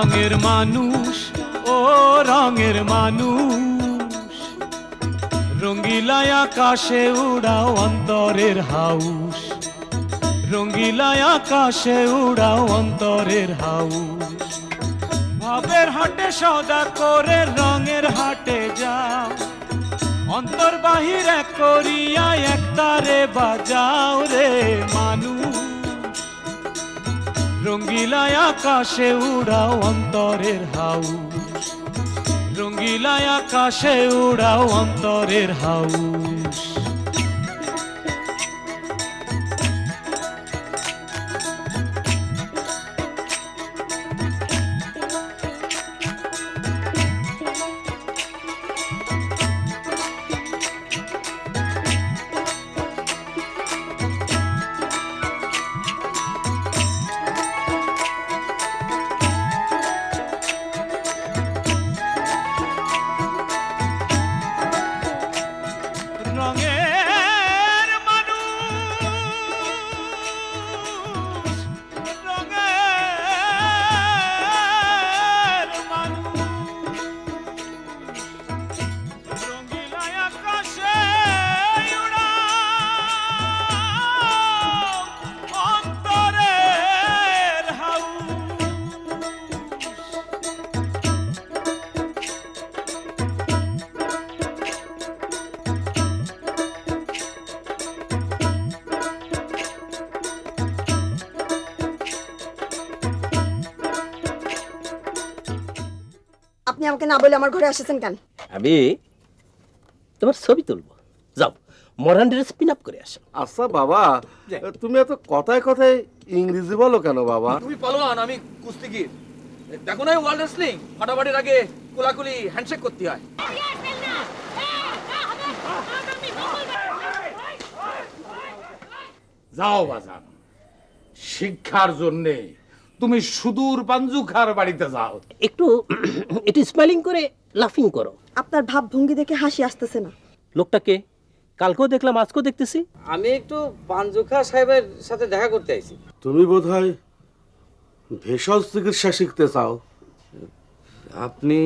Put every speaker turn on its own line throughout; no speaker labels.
রঙের মানুষ, ও রঙের মানুষ, রঙ্গিলায় আকাশে উড়াও অন্তরের হাউস, রঙ্গিলায় আকাশে উড়াও অন্তরের হাউস। ভাবের হাটে সদা করে রঙের হাটে যাও, অন্তর বাহির এক করিয়া একতারে বাজাও রে মানুষ, রঙ্গিলায় আকাশে উড়াও অন্তরের হাউস, রঙ্গিলায় আকাশে উড়াও অন্তরের হাউস। রঙের মানুষ, রঙের মানুষ, রঙিলায় আকাশে উড়াও অন্তরের হাউস।
আপনি আমাকে না বলে আমার ঘরে এসেছেন কেন?
আমি তোমার ছবি তুলবো, যাও মডার্ন ড্রেস পিন আপ করে আসো।
আচ্ছা বাবা, তুমি এত কথায় কথায় ইংরেজি বলো কেন বাবা?
তুমি পালোয়ান, আমি কুস্তিগির। দেখো না ওয়ার্ল্ড রেসলিং, ফাটাফাটির আগে কোলাকুলি হ্যান্ডশেক করতে হয়।
যাও বাজান, শিক্ষার জন্যে তুমি সুদূর পাঞ্জুখার বাড়িতে যাও।
একটু একটু স্মাইলিং করে লাফিং করো।
আপনার ভাব ভঙ্গি দেখে হাসি আসতেছে না।
লোকটাকে কালকেও দেখলাম, আজকেও দেখতেছি।
আমি একটু পাঞ্জুখা সাহেবের সাথে দেখা করতে আইছি।
তুমি বোধহয় ভেষজ চিকিৎসা শিখতে চাও।
আপনি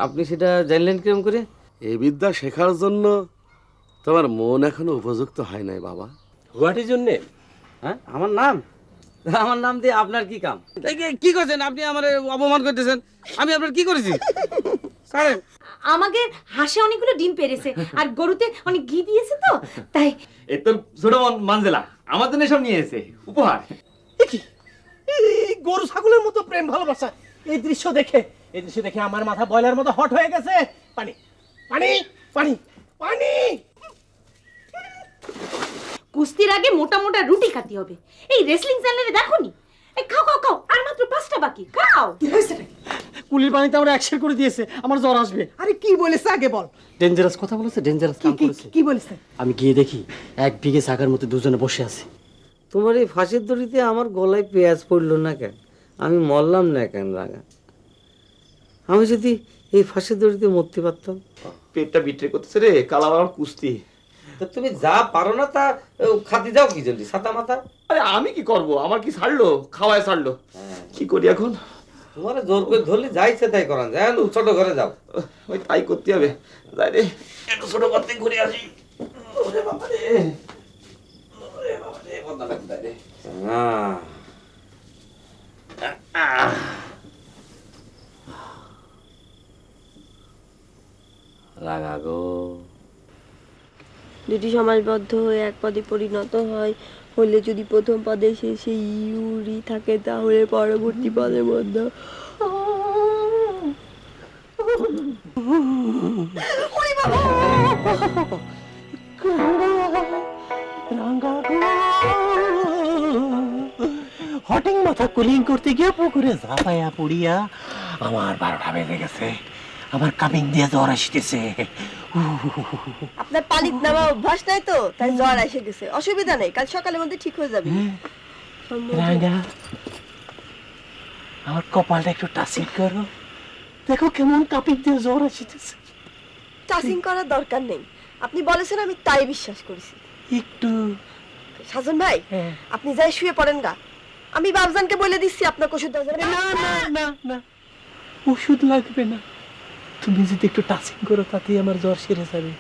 আপনি সেটা জানলেন কিরম করে?
এই বিদ্যা শেখার জন্য তোমার মন এখনো উপযুক্ত হয় নাই বাবা।
What is your name?
হ্যাঁ, আমার নাম দিয়ে আপনার কি কাম? কি করছেন আপনি? আমার অপমান করতেছেন। আমি আপনার কি করেছি? স্যার,
আমাকে হাঁসে অনেকগুলো ডিম পেরেছে আর গরুতে অনেক ঘি দিয়েছে, তো তাই।
এই তোর ছোট মানজেলা আমার জন্য সব নিয়ে এসে উপহার।
এই গরু ছাগলের মতো প্রেম ভালোবাসা, এই দৃশ্য দেখে আমার মাথা বয়লার মতো হট হয়ে গেছে। পানি পানি পানি পানি।
কুস্তির আগে মোটা মোটা রুটি খাতে হবে। এই রেসলিং চ্যানেলে দেখোনি? এই খাও খাও খাও, আর মাত্র 5টা বাকি, খাও।
কুলির পানিতে আমরা অ্যাকশন করে দিয়েছে, আমার জ্বর আসবে।
আরে কি বলেছে আগে বল।
ডেঞ্জারাস কথা বলেছে, ডেঞ্জারাস কাম করেছে।
কি বলেছে?
আমি গিয়ে দেখি 1 বিঘে জায়গার মধ্যে দুজনে বসে আছে।
তোমার এই ফাঁসির দড়িতে আমার গলায় পেঁয়াজ পড়লো না কেন? আমি মরলাম না কেন রাগা? আমি যদি এই ফাঁসির দড়িতে মরতে পারতাম।
পেটটা বিট্রে করতেছে রে, কাল আমার কুস্তি।
তো তুমি যা পারো না তা খাতি যাও কি জলদি ছাতা মাথা।
আরে আমি কি করব? আমার কি ছাড়লো? খাওয়ায় ছাড়লো। কি করি এখন?
তোমার জোর করে ধরলে যা ইচ্ছে তাই করান যায়। ছোট ঘরে যাও।
ওই তাই করতে হবে। যাই রে, একটু ছোট করতে ঘুরে আসি। ওরে বাবা রে, ওরে বাবা রে, বদনা লাগবে রে।
রাগা গো।
দুটি সমাজবদ্ধ হয়ে এক পদে পরিণত হয় হলে যদি প্রথম পদে শেষে ইউরি থাকে তাহলে পরবর্তী পদের মধ্যে
হটিং মাথা কুলিং করতে গিয়ে পুকুরে ঝাঁপাইয়া পড়িয়া আমার 12টা বেজে গেছে। আমার কামিং দিয়ে জ্বর আসতেছে।
আপনার পানিত নামা অভ্যাস নাই তো, তাই জ্বর এসে গেছে। অসুবিধা নেই, কাল সকালের মধ্যে ঠিক হয়ে যাবে।
রাঙ্গা, আমার কপালটা একটু টাচিং করো, দেখো কেমন কামিং দিয়ে জ্বর আসতেছে।
টাচিং করার দরকার নেই, আপনি বলেছেন আমি তাই বিশ্বাস করেছি।
একটু
সাজন ভাই, আপনি যাই শুয়ে পড়েন গা। আমি বাবজানকে বলে দিচ্ছি আপনাকে ওষুধ দেওয়া যাবে।
না না না না, ওষুধ লাগবে না, তুমি যদি একটু টাচিং করো তাতেই আমার জ্বর সেরে যাবে।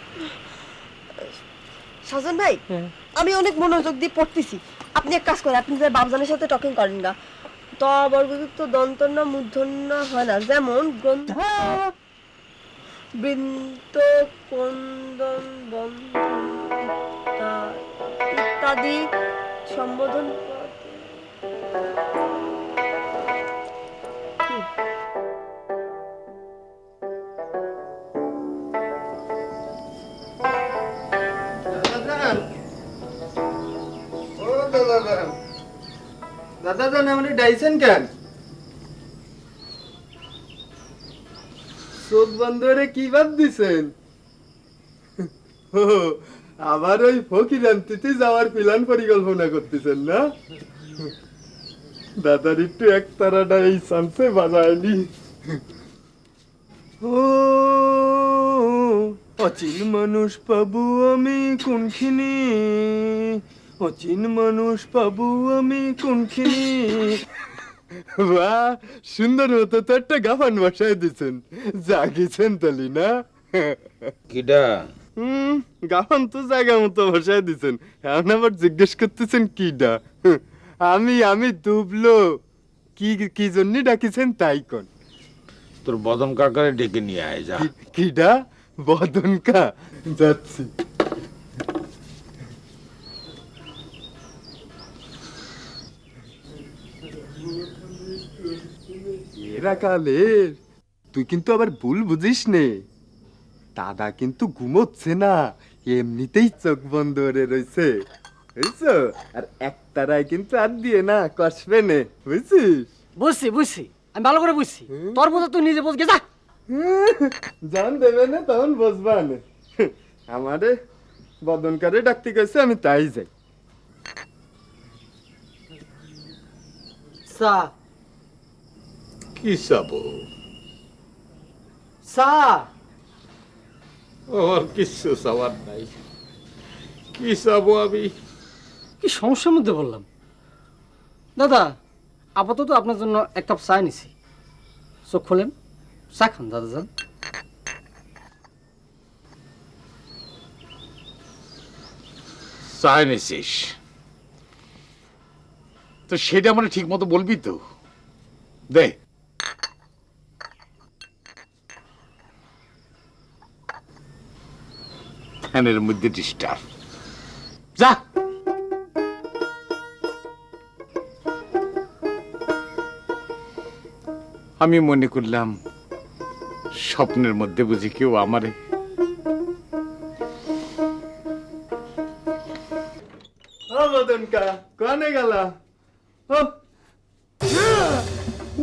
সাজন ভাই,
হ্যাঁ।
আমি অনেক মনোযোগ দিয়ে পড়তেছি, আপনি এক কাজ করেন, আপনি যে বাবজানের সাথে টকিং করেন না। ত বর্গযুক্ত দন্তন্য মূর্ধন্য হয় না, যেমন গ্রন্থ বৃন্ত কোন্দন বন্ধন ইত্যাদি সম্বোধন
দাদা জান আপনি ডাইছেন কেন? চোখ বন্ধ করে কি ভাব দিছেন? ও আবার ওই ফকিরান্তিতে যাওয়ার প্ল্যান পরিকল্পনা করতেছেন না? দাদার একটু এক তারাটা এই চান্সে বাজায়নি। ও অচিন মানুষ পাবো আমি কোনখিনি, অচিন মানুষ পাবো আমি কোনখিনি। বাহ, সুন্দর মতো তো একটা গাফান বসায় দিচ্ছেন, জাগিছেন তালি না?
কিডা?
গাফান তো জায়গা মতো বসায় দিচ্ছেন, এখন আবার জিজ্ঞেস করতেছেন কিডা? আমি দুবলো, কি জন্য ডাকিছেন তাই কোন?
তোর বদন কাকারে ডেকে নিয়ে আয় যা।
কিডা? বদনকা? যাচ্ছি। এরা কালের তুই কিন্তু আবার ভুল বুঝিস নে, দাদা কিন্তু ঘুমোচ্ছে না, এমনিতেই চোখ বন্ধ করে রয়েছে, বুঝছো? আর একতারায় কিন্তু আর দিয়ে না কষবে নে, বুঝছিস?
বুঝছি, আমি ভালো করে বুঝছি। তোর বোঝা তুই নিজে বুঝ গে যা।
জান দেবে না তখন বুঝবা না। আমারে বদনকারে ডাকতে গেছে, আমি তাই যাই।
সা
কি চাবো?
সা
ওর কিছু চাওয়ার নাই। কি চাবো আমি?
কি সমস্যার মধ্যে বললাম? দাদা আপাতত আপনার জন্য এক কাপ চা নিছি, চোখ খোলেন, চা খান দাদা যান।
চা এনেছিস তো সেটা মানে ঠিক মতো বলবি তো? দে। ফ্যানের মধ্যে ডিস্টার্ব, যা। আমি মনে করলাম স্বপ্নের মধ্যে বুঝি কেউ আমারে।
ও বদনকা, কোনে গেলা? ও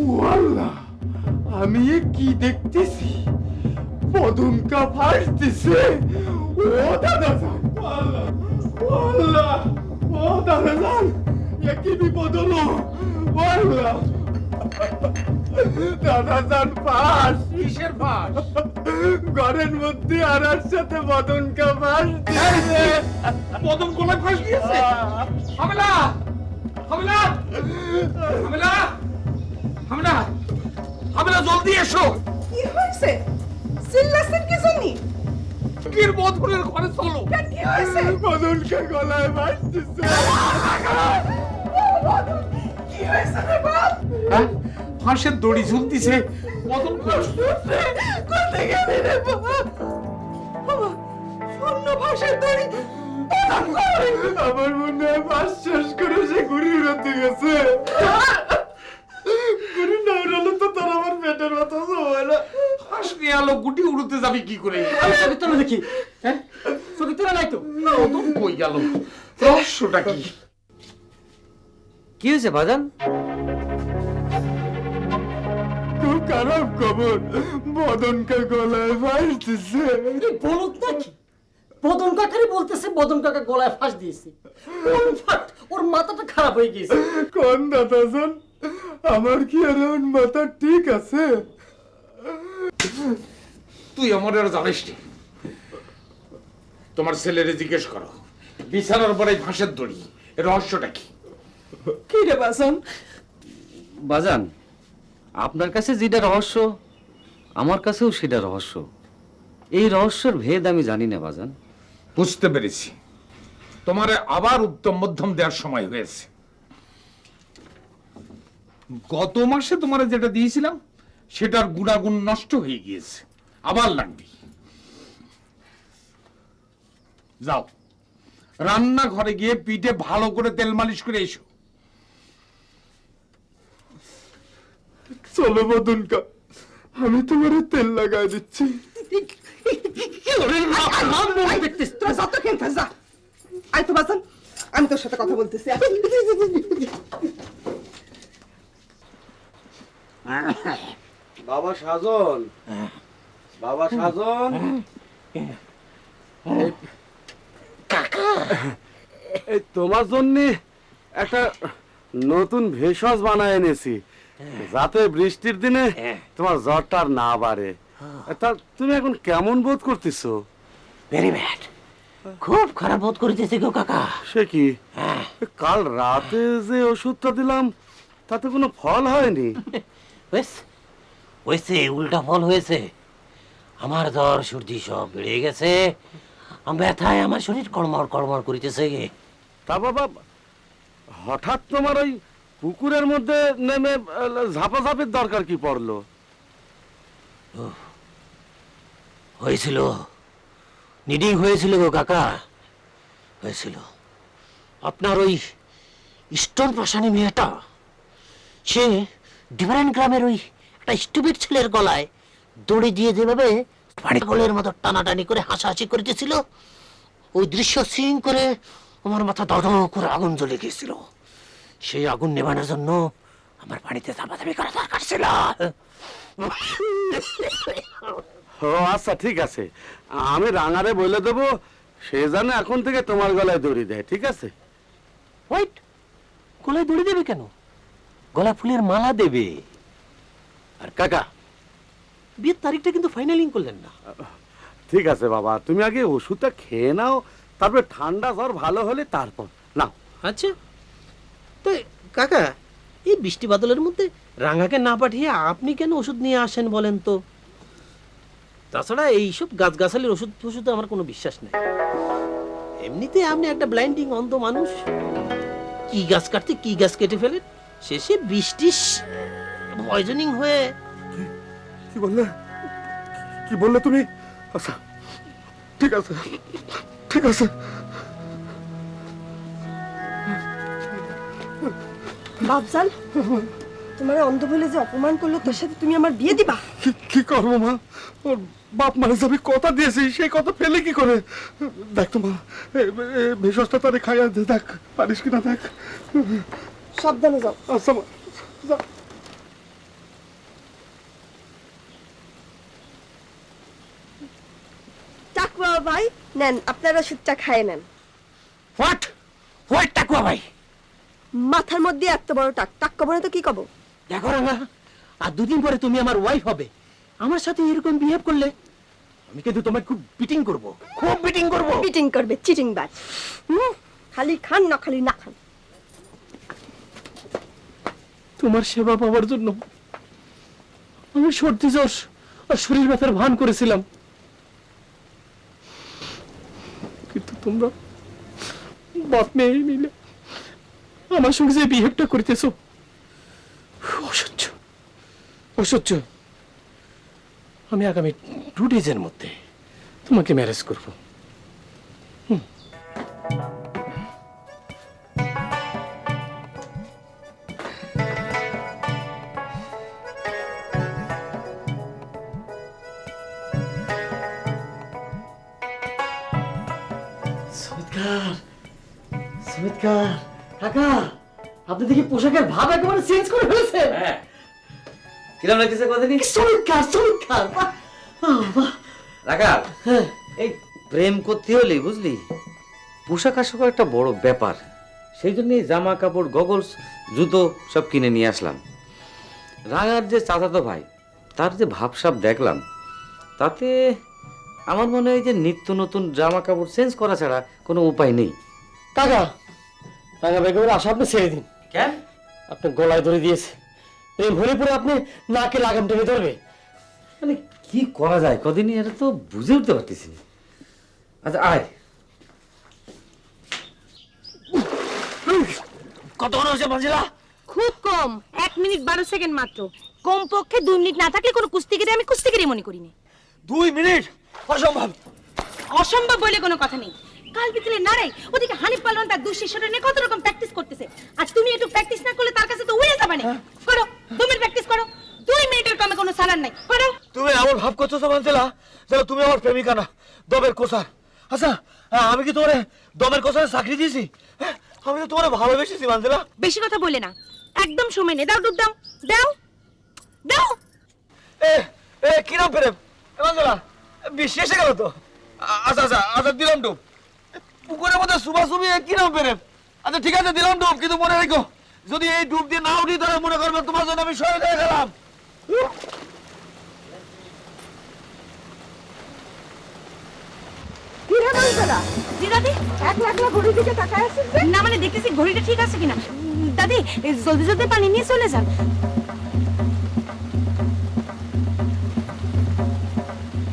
ওয়াল্লাহ, আমি এ কি দেখতেছি? বদনকা ফাটতেছে। ও দাদা যান, ওয়াল্লাহ, ও দাদা যান, এ কি বিপদ হলো? ওয়াল্লাহ, দাদা যান ফাঁস।
কিসের ফাঁস?
ঘরের মধ্যে আরার সাথে বদনকা ফাঁস দিয়েছে।
বদন কোলায় ফাঁস দিয়েছে? হামলা! হামলা! হামলা! হামলা! হামলা, জলদি এসো!
কি হয়েছে? চিল্লাছেন কি জন্য?
কির বদনের ঘরে চলো।
কি হয়েছে?
বদনকা গলায় ফাঁস দিছে।
কি হয়েছে রে বাপ?
হ্যাঁ? ফাঁসের দড়ি ঝুলতিছে। বদন
কোথায় গেলি রে বাবা? বাবা, শূন্য ভাষার দড়ি
আমার মনে হয় ফাঁস শেষ করে সে ঘুড়ি উড়াতে গেছে। ঘুড়ি না উড়ালে তো তোর আমার পেটের ব্যথা হয় না।
ফাঁস নিয়ে আলো গুটি উড়তে যাবি কি করে?
ছবি তোলা দেখি। হ্যাঁ, ছবি তোলা নাই তো?
বদন কই গেল? রহস্যটা কি?
কি হয়েছে বাজান?
খুব খারাপ খবর, বদনকা গলায় ফাঁস দিছে।
বলত নাকি? বদন কাকারই বলতেছে বদন কাকা গলায় ফাঁস দিয়েছে। ওর মাথাটা খারাপ হয়ে গিয়েছে।
কোন দাদাজন, আমার কি আর এখন মাথা ঠিক আছে?
তুই আমার আর জানিস নি। তোমার ছেলেরে জিজ্ঞেস করো, বিছানার পরে ফাঁসের দড়ি, এর রহস্যটা কি?
কি রে বাসন?
বাজান, আপনার কাছে যেটা রহস্য আমার কাছেও সেটা রহস্য। এই রহস্যের ভেদ আমি জানি না বাজান।
বুঝতে পেরেছি, তোমারে আবার উত্তম মধ্যম দেওয়ার সময় হয়েছে। গত মাসে তোমারে যেটা দিয়েছিলাম সেটার গুণাগুণ নষ্ট হয়ে গিয়েছে, আবার লাগবে। যাও, রান্নাঘরে গিয়ে পিঠে ভালো করে তেল মালিশ করে এসো।
চলো মদনকা, আমি তোমার তেল লাগাই দিচ্ছি।
তোরা যত খেলতে যা। আয় তো বাজান, আমি তোর সাথে কথা বলতেছি।
বাবা সাজন, বাবা সাজন, এই তোমার জন্য একটা নতুন ভেষজ বানায় এনেছি, যাতে বৃষ্টির দিনে তোমার জ্বরটা আর না বাড়ে। তা তুমি এখন কেমন বোধ করতেছো?
ভেরি ব্যাড, খুব খারাপ বোধ করিতেছে গো কাকা।
সে কি, কাল রাতে যে ওষুধটা দিলাম তাতে কোনো ফল হয়নি?
হয়েছে, উল্টা ফল হয়েছে। আমার জ্বর সর্দি সব বেড়ে গেছে, ব্যথায় আমার শরীর কড়মড় কড়মড় করিতেছে।
তা বাবা, হঠাৎ তোমার ওই পুকুরের মধ্যে নেমে ঝাপাঝাপির দরকার কি পড়লো?
হয়েছিল, নিডিং হয়েছিল গো কাকা, হয়েছিল। আপনার ওই স্টোন পাশানি মেয়েটা, সে ডিফারেন্ট গ্রামের ওই একটা স্টুপিড ছেলের গলায় দড়ি দিয়ে যেভাবে পাগলের মতো টানাটানি করে হাসাহাসি করিতেছিল, ওই দৃশ্য সিং করে আমার মাথা দাও করে আগুন জ্বলে গিয়েছিল। সেই আগুন নেভানোর জন্য আমার পানিতে চাপাচাপি করা দরকার ছিল।
ও আচ্ছা, ঠিক আছে, আমি রাঙারে বলে দেবো, সে জানে এখন থেকে তোমার গলায় দড়ি দেয়। ঠিক আছে?
হোয়াইট, গলায় দড়ি দেবে কেন? গলা ফুলের মালা দেবে। আর কাকা, বিয়ের তারিখটা কিন্তু ফাইনালিং করলেন না।
ঠিক আছে বাবা, তুমি আগে ওষুধটা খেয়ে নাও, তারপরে ঠান্ডা জ্বর ভালো হলে তারপর নাও।
আচ্ছা, তো কাকা, এই বৃষ্টি বাদলের মধ্যে রাঙাকে না পাঠিয়ে আপনি কেন ওষুধ নিয়ে আসেন বলেন তো? তাছাড়া এইসব গাছগাছালির ওষুধ ফষুধে আমার কোনো বিশ্বাস নেই। এমনিতে আপনি একটা ব্লাইন্ডিং অন্ধ মানুষ, কি গাছ কাটতে কি গাছ কেটে ফেলেন, শেষে বৃষ্টি পয়জনিং হয়ে।
কি বললে, কি বললে তুমি? আচ্ছা, ঠিক আছে, ঠিক আছে।
বাপজান, তোমার অন্ধ বলে যে অপমান করলো, তার সাথে তুমি আমার বিয়ে দিবা?
কি করবো মা, ওর বাপ মানে আমি কথা দিয়েছি, সেই কথা ফেলে কি করে? দেখ তো মা, ভেষজটা তারে খাইয়া দেখ, পারিস কিনা দেখ।
সাবধানে যাও।
আচ্ছা মা, যাও।
টাকুয়া ভাই নেন, আপনারা ওষুধটা খায় নেন।
হোয়াট হোয়াট টাকুয়া ভাই?
মাথার মধ্যে এত বড় টাক, টাক কবো না তো কি কব?
দেখো রাঙা, আর দুদিন পরে তুমি আমার ওয়াইফ হবে। আমার সাথে এরকম বিহেভ করলে আমি কিন্তু তোমায় খুব বিটিং করব, খুব বিটিং করব।
চিটিং করবে, চিটিং বাজ। খালি খান না, খালি না খান।
তোমার সেবা পাওয়ার জন্য আমি সর্দি জ্বর আর শরীর ব্যথার ভান করেছিলাম, কিন্তু তোমরা বাপ মেয়ে মিলে আমার সঙ্গে যে বিহেভটা করিতেছ, অসহ্য অসহ্য। আমি আগামী 2 ডেজের মধ্যে তোমাকে ম্যারেজ করব।
সুমিতকার কাকা, আপনি দেখি পোশাকের ভাব একেবারে চেঞ্জ করে ফেলেছেন। কিরম লাগতেছে কথা নি? চমৎকার চমৎকার। রাখা, এই প্রেম করতে হলে বুঝলি পোশাক আশাক একটা বড় ব্যাপার। সেই জন্য জামা কাপড়, গগলস, জুতো সব কিনে নিয়ে আসলাম। রাঙার যে চাচাতো ভাই, তার যে ভাবসাব দেখলাম, তাতে আমার মনে হয় যে নিত্য নতুন জামা কাপড় চেঞ্জ করা ছাড়া কোনো উপায় নেই।
কাকা, রাঙা বেগমের আশা আপনি ছেড়ে দিন।
কেন?
আপনি গলায় ধরে দিয়েছে, প্রেম হলে পরে আপনি নাকে লাগাম টেনে ধরবে।
মানে কি করা যায় কদিনই, এটা তো বুঝে উঠতে পারতেছি না। আচ্ছা আয়।
কতক্ষণ হয়েছে মঞ্জিলা?
খুব কম, 1 মিনিট 12 সেকেন্ড মাত্র। কমপক্ষে 2 মিনিট না থাকলে কোনো কুস্তিগিরি আমি কুস্তিগিরি মনে করি না।
2 মিনিট? অসম্ভব।
অসম্ভব বলে কোনো কথা নেই। কাল বিকেলে নারাই ওদিকে হানিফ পালন তার দুঃশিষ্যটা নিয়ে কত রকম প্র্যাকটিস করতেছে, আর তুমি একটু প্র্যাকটিস না করলে তার কাছে তো উড়ে যাবে না। করো 2 মিনিট প্র্যাকটিস করো, 2 মিনিটের কমে কোনো সালার নাই। করো।
তুমি এমন ভাব করছো মঞ্জিলা যেন তুমি আমার প্রেমিকা না, দমের কোসার। আচ্ছা আমি কি তোমার দমের কোসারে চাকরি দিয়েছি? আমি তো তোমার ভালোবেসেছি মঞ্জিলা।
বেশি কথা বলে না, একদম সময় নেই। দাও ডুব দাও, দাও দাও।
এ এ কি নাম প্রেম মঞ্জিলা? বিশ্বাসে গেল তো। আচ্ছা আচ্ছা আচ্ছা দিলাম ডুব। পুকুরের মধ্যে সুবাসুবি কি নাম প্রেম? আচ্ছা ঠিক আছে দিলাম ডুব, কিন্তু মনে রেখো যদি এই ডুব দিয়ে না উঠি তাহলে মনে করবে তোমার জন্য আমি শহীদ হয়ে গেলাম।
কি রে মঞ্জুলা,
জি দাদি।
একলা একলা ঘড়ির দিকে তাকায় আছিস যে?
না মানে দেখতেছি ঘড়িটা ঠিক আছে কিনা। দাদি জলদি জলদি পানি নিয়ে চলে যান।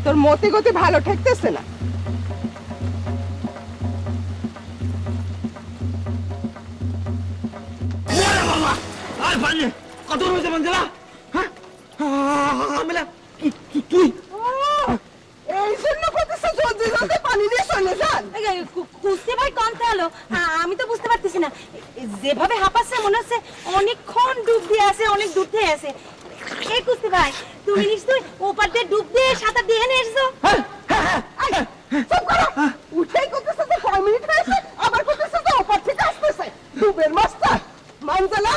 তোর মতে গতি ভালো ঠেকতেছে না।
আর পানি কত হয়েছে মঞ্জিলা? হ্যাঁ আমিলা তুই
এই জন্য কতছে জলদি জলদি পানি নিয়ে চলে যান।
কুস্তি ভাই কোনটা হলো আমি তো বুঝতে পারতেছি না। যেভাবে হাঁপাচ্ছে মনে হচ্ছে অনেকক্ষণ ডুব দিয়ে আছে, অনেক দূর থেকে আছে। এই কুস্তি ভাই তুমি নিশ্চয়ই ওপার দিয়ে ডুব দিয়ে সাঁতার দিয়ে এনে এসছো।
চুপ করো, উঠেই করতেছে যে 5 মিনিট হয়েছে, আবার করতেছে যে ওপর থেকে আসতেছে। ডুবের মাস্টার মঞ্জুলা।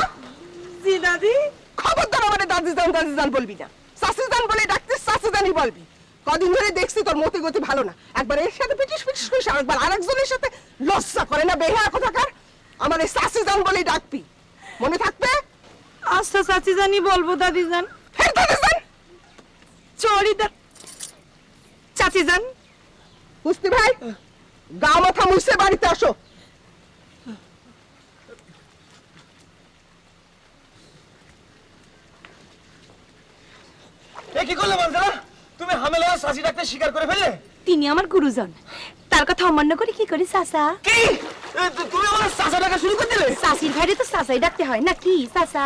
জি দাদি।
খবরদার আমারে দাদি জান বলবি না। শাশি জান বলে ডাকতিস, শাশি জানই বলবি। কদিন ধরে দেখছি তোর মতে গতি ভালো না। একবার এর সাথে পিটিস পিটিস করিস, আরেকবার আরেকজনের সাথে লজ্জা করে না বেহায়া কোথাকার। আমার এই শাশি জান বলেই ডাকবি, মনে থাকবে?
আচ্ছা চাচি জানি বলবো দাদি জান।
হ্যাঁ দাদি জান,
চরি দা চাচি জান।
কুস্তি ভাই গা মাথা মুছে বাড়িতে আসো।
এ কি করলে মঞ্জিলা? তুমি হামেলা সাজি ডাকতে স্বীকার করে ফেললে?
তিনি আমার গুরুজন, তার কথা অমান্য করে কি করি চাচা?
কি তুমি আমার চাচা ডাকা শুরু করে দিলে?
চাচির ভাইরে তো চাচাই ডাকতে হয় না কি চাচা?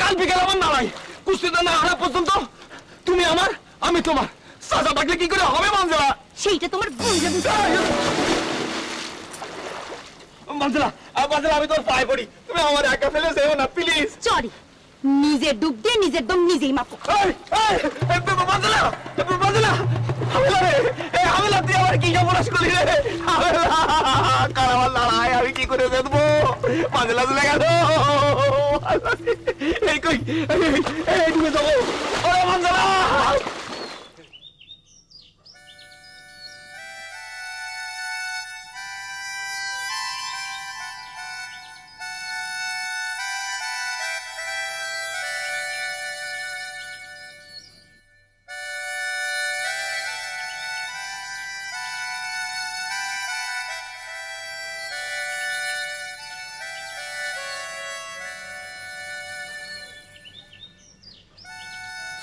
কাল বিকেল আমার নালাই কুস্তিতে না হারা পর্যন্ত তুমি আমার আমি তোমার চাচা ডাকলে কি করে হবে মঞ্জিলা?
সেইটা তোমার বুঝে বুঝে।
মঞ্জিলা মঞ্জিলা আমি তোর পায়ে পড়ি, তুমি আমার একা ফেলে যেও না প্লিজ।
চরি নিজের ডুব দিয়ে নিজের দম নিজেই মাপো।
মঞ্জিলা মঞ্জিলা হামেলা রে, এ হামেলা তুই আমার কি সর্বনাশ করলি রে? হামেলা কারাবার লড়াই আমি কি করে দেখবো? মঞ্জিলা চলে গেল। এই কই এই ডুবে যাবো। ওরে মঞ্জিলা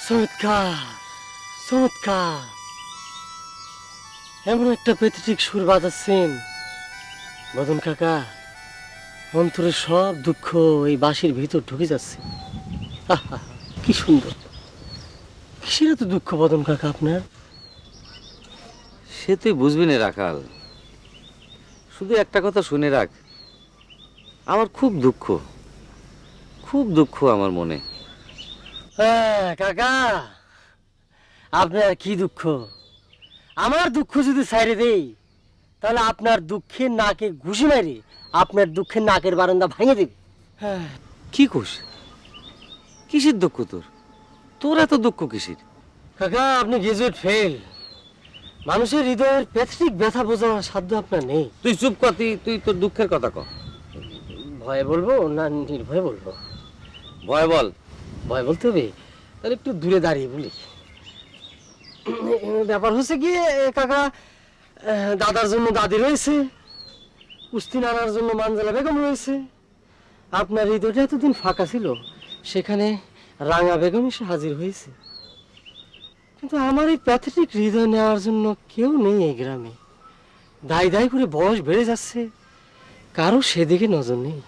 চমৎকার চমৎকার, এমন একটা পেথেটিক সুর বাজাচ্ছেন মদন কাকা, অন্তরের সব দুঃখ এই বাঁশির ভিতর ঢুকে যাচ্ছে। আহা, কি সুন্দর। কিসের এত দুঃখ মদন কাকা আপনার?
সে তুই বুঝবি না রাখাল, শুধু একটা কথা শুনে রাখ, আমার খুব দুঃখ আমার মনে।
হ্যাঁ কাকা, আপনার কি দুঃখ? আমার দুঃখ যদি ছাইড়ে দেই তাহলে আপনার দুঃখের নাকে ঘুষি মারি আপনার দুঃখের নাকের বারান্দা ভাঙে দেবে।
হ্যাঁ কি কোষ, কিসের দুঃখ তোর? তোর এত দুঃখ কিসের?
কাকা আপনি গ্রাজুয়েট ফেল, মানুষের হৃদয়ের প্যাথেটিক ব্যথা বোঝানোর সাধ্য আপনার নেই।
তুই চুপ কর, তুই তোর দুঃখের কথা ক।
ভয়ে বলবো না নির্ভয়ে বলবো?
ভয় বল।
ভয় বলতে হবে, তাহলে একটু দূরে দাঁড়িয়ে বলি। ব্যাপার হচ্ছে কি কাকা, দাদার জন্য দাদি রয়েছে, কুস্তি নানার জন্য মানজালা বেগম রয়েছে। আপনার হৃদয়টা এতদিন ফাঁকা ছিল, সেখানে রাঙা বেগম এসে হাজির হয়েছে। কিন্তু আমার এই প্যাথেটিক হৃদয় নেওয়ার জন্য কেউ নেই এই গ্রামে। দায় দায় করে বয়স বেড়ে যাচ্ছে, কারো সেদিকে নজর নেই।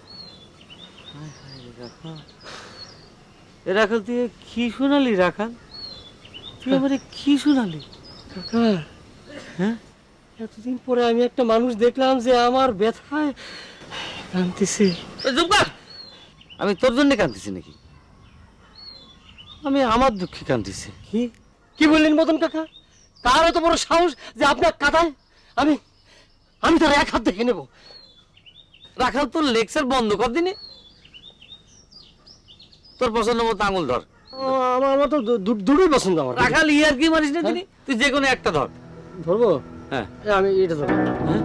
এ রাখাল, তুই কি শোনালি রাখাল? তুই আমারে কি শোনালি?
কাকা, হ্যাঁ, এতদিন পরে আমি একটা মানুষ দেখলাম যে আমার ব্যথায় কাঁদতেছে।
আমি তোর জন্য কাঁদতেছি নাকি? আমি আমার দুঃখে কাঁদতেছি।
কি কি বললেন মদন কাকা? কার এত বড় সাহস যে আপনার কাঁদায়? আমি আমি তার এক হাত দেখে নেব।
রাখাল, তোর লেকচার বন্ধ কর দিনে। তোর পছন্দ মতো আঙুল ধর।
আমার তো দুটোই পছন্দ। আমার
রাখাল, ইয়ার কি মারিস না দিনে? তুই যে কোনো একটা ধর।
ধরবো?
হ্যাঁ,
আমি এটা ধরবো।
হ্যাঁ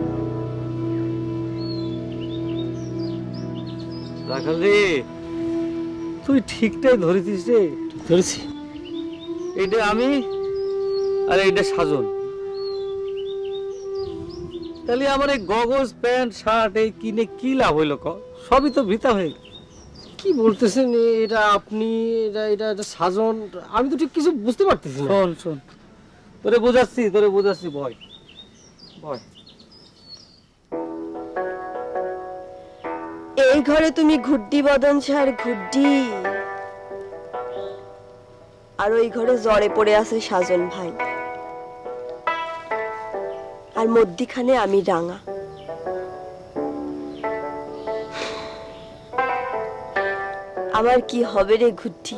রাখাল রে, তুই ঠিকটাই ধরেছিস রে।
ধরেছি।
এইটা আমি আর এইটা সাজন। তাহলে আমার এই গগলস, প্যান্ট, শার্ট এই কিনে কি লাভ হইলো? সবই তো বৃথা হয়ে গেল।
কি বলতেছেন? এটা আপনি, এটা এটা এটা সাজন? আমি তো ঠিক কিছু বুঝতে পারতেছি না।
শোন শোন, তোরে বোঝাচ্ছি, ভয় ভয়।
এই ঘরে তুমি ঘুড্ডি বদন ছাড় ঘুড্ডি, আর ওই ঘরে জ্বরে পড়ে আছে সাজন ভাই, আর মধ্যিখানে আমি রাঙা। আমার কি হবে রে ঘুড্ডি?